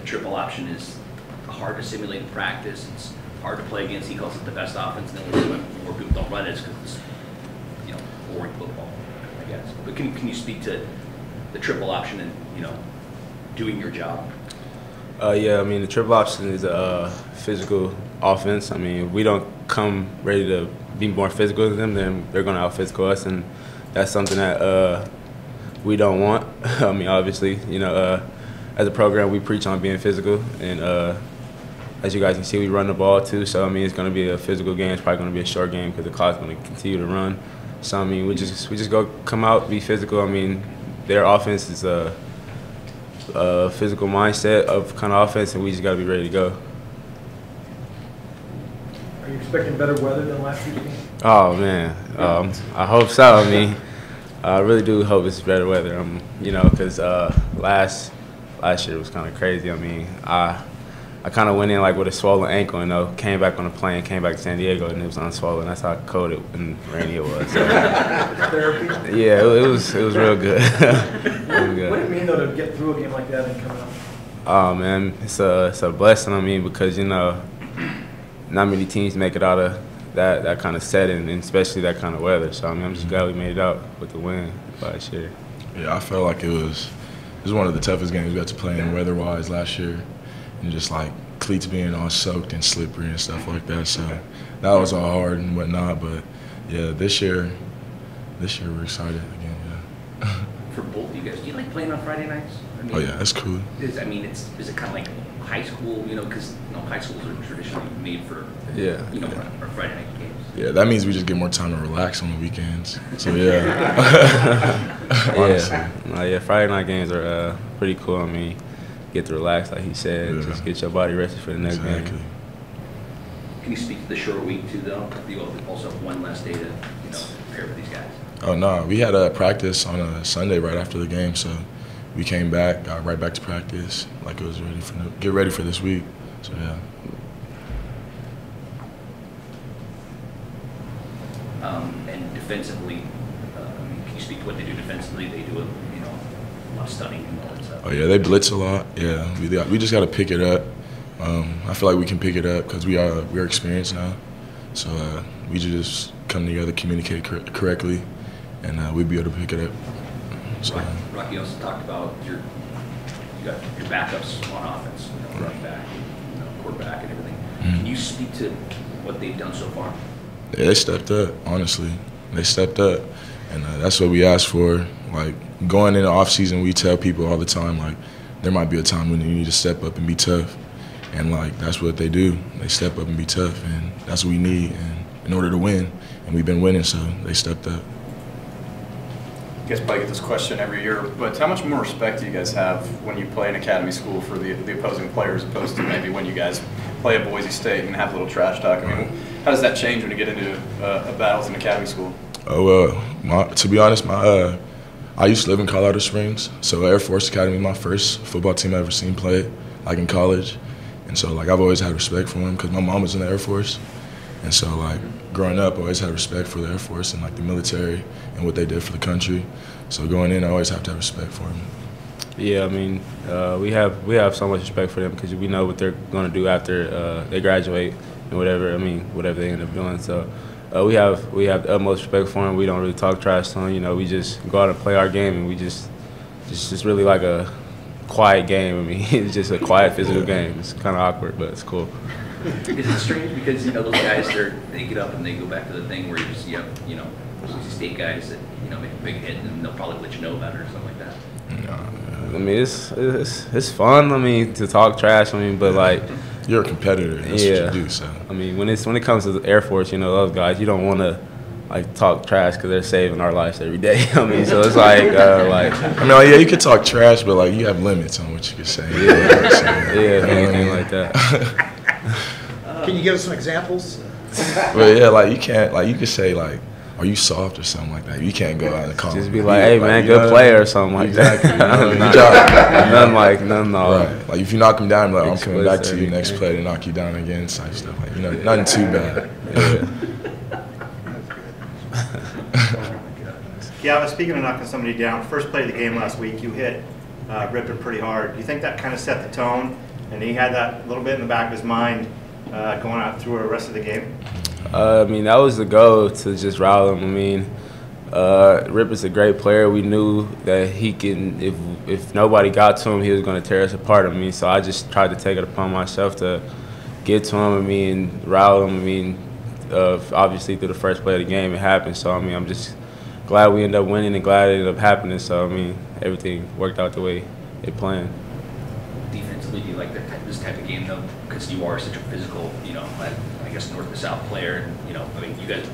triple option is hard to simulate in practice. It's hard to play against. He calls it the best offense. And then when more people don't run it, it's because it's, you know, boring football, I guess. But can you speak to the triple option and, you know, doing your job? Yeah, I mean, the triple option is a physical offense. I mean, if we don't come ready to be more physical than them, then they're going to out-physical us, and that's something that we don't want. I mean, obviously, you know, as a program, we preach on being physical, and as you guys can see, we run the ball too. So I mean, it's going to be a physical game. It's probably going to be a short game because the clock's going to continue to run. So I mean, we just go come out, be physical. I mean, their offense is a physical mindset of kind of offense, and we just got to be ready to go. Are you expecting better weather than last year's game? Oh man, I hope so. I mean, I really do hope it's better weather. You know, because last year was kind of crazy. I mean, I kind of went in like with a swollen ankle, you know, came back on a plane, came back to San Diego, and it was unswollen. That's how cold and rainy it was. So. Yeah, it was real good. What do you mean though to get through a game like that and come out? Oh man, it's a blessing. I mean, because you know, not many teams make it out of that kind of setting, and especially that kind of weather. So I mean, I'm just glad we made it out with the win last year. Yeah, I felt like it was one of the toughest games we had to play in weather-wise last year. And just like cleats being all soaked and slippery and stuff like that. So that was all hard and whatnot. But yeah, this year we're excited again. Yeah. For both of you guys, do you like playing on Friday nights? I mean, Oh yeah, that's cool. Is it kind of like high school? You know, because high schools are traditionally made for our Friday night games. Yeah, that means we just get more time to relax on the weekends. So yeah. Yeah, Friday night games are pretty cool. I mean, get to relax, like he said, just get your body rested for the next game. Can you speak to the short week too, though? You also have one last day to, prepare for these guys. Oh no, we had a practice on a Sunday right after the game, so we came back, got right back to practice, like it was get ready for this week. So yeah. And defensively, can you speak to what they do defensively? They do a lot of studying and all that stuff. Oh yeah, they blitz a lot. Yeah, we just got to pick it up. I feel like we can pick it up because we're experienced now. So we just come together, communicate correctly, and we'd be able to pick it up. So, Rocky also talked about you got your backups on offense, running back, quarterback, and everything. Mm-hmm. Can you speak to what they've done so far? Yeah, they stepped up. Honestly, they stepped up, and that's what we asked for. Like going into off season, we tell people all the time, like there might be a time when you need to step up and be tough, and like that's what they do. They step up and be tough, and that's what we need, and in order to win. And we've been winning, so they stepped up. You guys probably get this question every year, but how much more respect do you guys have when you play in academy school for the opposing players, opposed to maybe when you guys play at Boise State and have a little trash talk? I mean, how does that change when you get into a battle in academy school? Oh, to be honest, I used to live in Colorado Springs, so Air Force Academy is my first football team I ever seen play, like in college. And so, like, I've always had respect for them because my mom was in the Air Force. And so, like, growing up, I always had respect for the Air Force and, like, the military and what they did for the country. So going in, I always have to have respect for them. Yeah, I mean, we have so much respect for them because we know what they're going to do after they graduate and whatever they end up doing. So we have the utmost respect for them. We don't really talk trash to them. We just go out and play our game, and we just really like a quiet game. I mean, it's just a quiet physical game. It's kind of awkward, but it's cool. Is it strange because those guys they get up and they go back to the thing where you Boise State guys that make a big hit and they'll probably let you know about it or something like that. I mean, it's fun. I mean, to talk trash. I mean, but like you're a competitor. That's what you do. So I mean, when it comes to the Air Force, those guys, you don't want to like talk trash because they're saving our lives every day. I mean, so it's like yeah, you could talk trash, but like you have limits on what you can say. Anything like that. Can you give us some examples? Well, yeah, like you can't, like you could say like, "Are you soft?" or something like that. You can't go out and call. Just be like, "Hey man, good player" or something like that. Nothing. Right. Like if you knock him down, like I'm coming back to you next play to knock you down again, type stuff. Like nothing too bad. Yeah, speaking of knocking somebody down, first play of the game last week, you hit Ripton pretty hard. Do you think that kind of set the tone And he had that little bit in the back of his mind going out through the rest of the game? I mean, that was the goal, to just rile him. I mean, Rip is a great player. We knew that he can, if nobody got to him, he was going to tear us apart. I mean, so I just tried to take it upon myself to get to him, I mean, rile him. I mean, obviously through the first play of the game, it happened. So, I mean, I'm just glad we ended up winning and glad it ended up happening. So, I mean, everything worked out the way it planned. Defensively, do you like this type of game, though? Because you are such a physical, I guess, north to south player. I mean, you guys,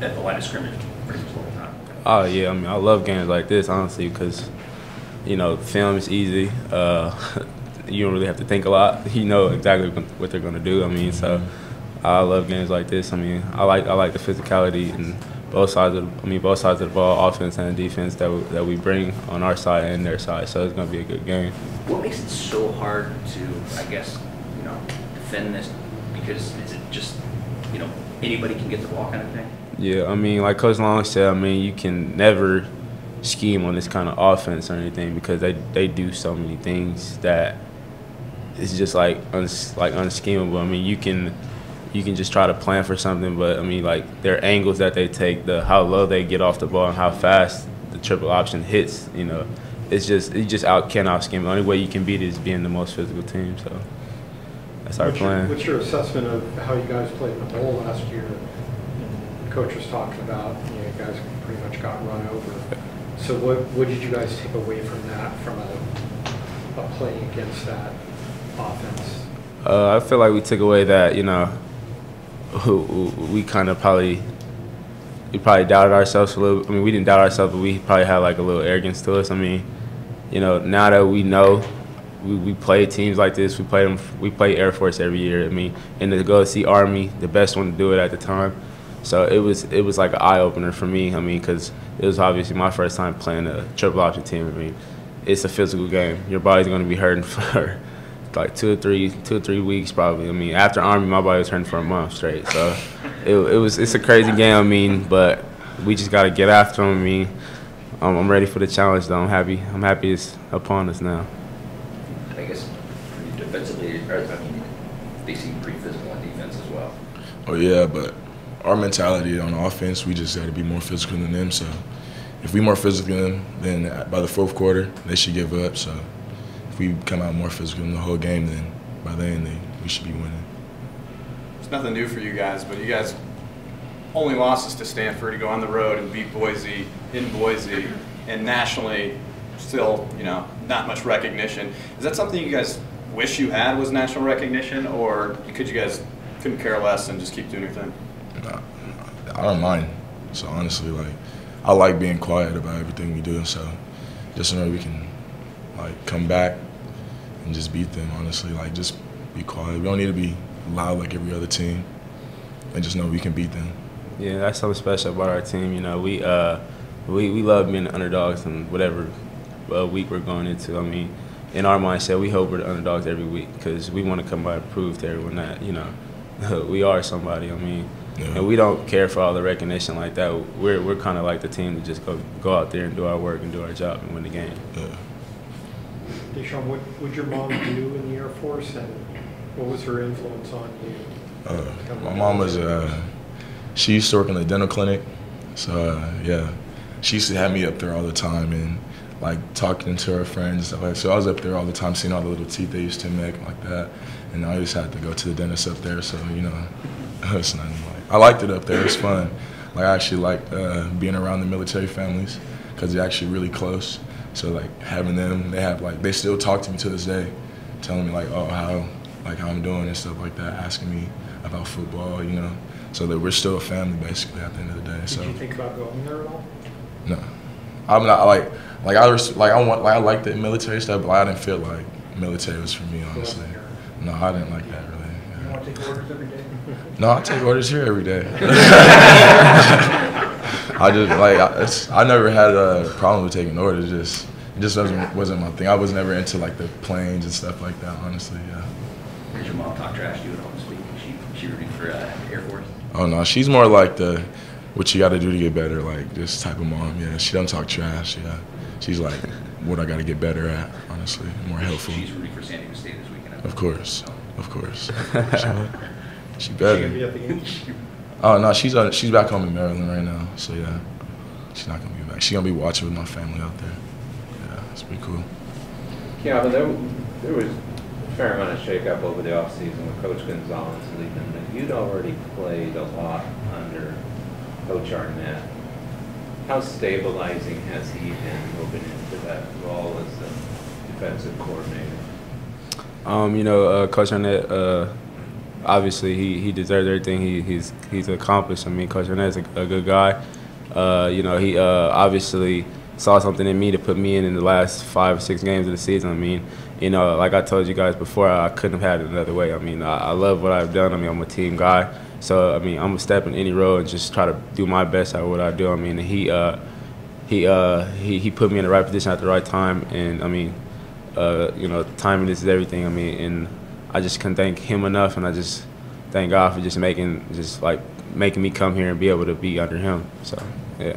at the line of scrimmage pretty much the whole time. Oh, yeah. I mean, I love games like this, honestly, because, film is easy. You don't really have to think a lot. You know exactly what they're going to do. I mean, so I love games like this. I mean, I like the physicality and both sides of the ball, offense and defense, that we bring on our side and their side. So it's going to be a good game. What makes it so hard to, I guess, defend this? Because is it just, anybody can get the ball kind of thing? Yeah, I mean, like Coach Long said, I mean, you can never scheme on this kind of offense or anything because they do so many things that it's just like unschemable. I mean, you can just try to plan for something, but I mean, like their angles that they take, how low they get off the ball, and how fast the triple option hits. It's just can't out scheme. The only way you can beat it is being the most physical team. So that's our plan. What's your assessment of how you guys played in the bowl last year? Coach was talking about you guys pretty much got run over. So what did you guys take away from that, from a play against that offense? I feel like we took away that, we kind of probably doubted ourselves a little. I mean, we didn't doubt ourselves, but we probably had like a little arrogance to us. I mean, now that we know we play teams like this, we play Air Force every year. I mean, and to go see Army, the best one to do it at the time. So it was like an eye opener for me. I mean, because it was obviously my first time playing a triple option team. I mean, it's a physical game. Your body's going to be hurting for like 2 or 3 weeks probably. I mean, after Army, my body was hurting for a month straight. So it's a crazy game. I mean, but we just got to get after them. I mean, I'm ready for the challenge though. I'm happy it's upon us now. I guess defensively, they seem pretty physical on defense as well. Oh yeah, but our mentality on offense, we just got to be more physical than them. So if we more physical than them, then by the fourth quarter, they should give up. So if we come out more physical in the whole game, then by then we should be winning. It's nothing new for you guys, but you guys only losses to Stanford to go on the road and beat Boise in Boise, and nationally still, not much recognition. Is that something you guys wish you had, was national recognition, or couldn't care less and just keep doing your thing? I don't mind. So honestly, I like being quiet about everything we do. So just so we can come back and just beat them. Honestly, just be quiet. We don't need to be loud like every other team, and just know we can beat them. Yeah, that's something special about our team. We love being the underdogs and whatever week we're going into. I mean, in our mindset, we hope we're the underdogs every week because we want to come by and prove to everyone that we are somebody. I mean. Yeah. And we don't care for all the recognition like that. We're kind of like the team to just go out there and do our work and do our job and win the game. Yeah. Daishawn, what would your mom do in the Air Force, and what was her influence on you? My mom was she used to work in the dental clinic, so yeah, she used to have me up there all the time and talking to her friends and stuff like that. So I was up there all the time, seeing all the little teeth they used to make like that, and I just had to go to the dentist up there. So it's nothing I liked it up there. It's fun. I actually liked being around the military families because they're actually really close. So having them, they still talk to me to this day, telling me how I'm doing and stuff like that, asking me about football, So that we're still a family basically at the end of the day. Did you think about going there at all? No, I'm not I like the military stuff, but I didn't feel like military was for me honestly. No, I didn't like that really. You want to take orders every day? No, I take orders here every day. I never had a problem with taking orders. It just wasn't my thing. I was never into the planes and stuff like that. Honestly, yeah. Did your mom talk trash to you at home this week? She rooting for Air Force? Oh no, she's more like the what you got to do to get better, this type of mom. Yeah, she doesn't talk trash. Yeah, she's what I got to get better at, honestly, more helpful. She's rooting for San Diego State this weekend. Of course, of course. She She better. gonna be at the game? Oh no, she's back home in Maryland right now. So yeah, she's not gonna be back. She's gonna be watching with my family out there. Yeah, it's pretty cool. Yeah, but there was a fair amount of shakeup over the offseason with Coach Gonzalez leaving. But you'd already played a lot under Coach Arnett. How stabilizing has he been moving into that role as the defensive coordinator? Coach Arnett, obviously he deserves everything he's accomplished. I mean, Coach Arnett's a good guy. He obviously saw something in me to put me in the last 5 or 6 games of the season. I mean, like I told you guys before, I couldn't have had it another way. I mean, I love what I've done. I mean, I'm a team guy. So, I mean, I'm going to step in any role and just try to do my best at what I do. I mean, he put me in the right position at the right time. And, I mean, timing is everything. I mean, and I just can thank him enough. And I just thank God for just making me come here and be able to be under him. So, yeah.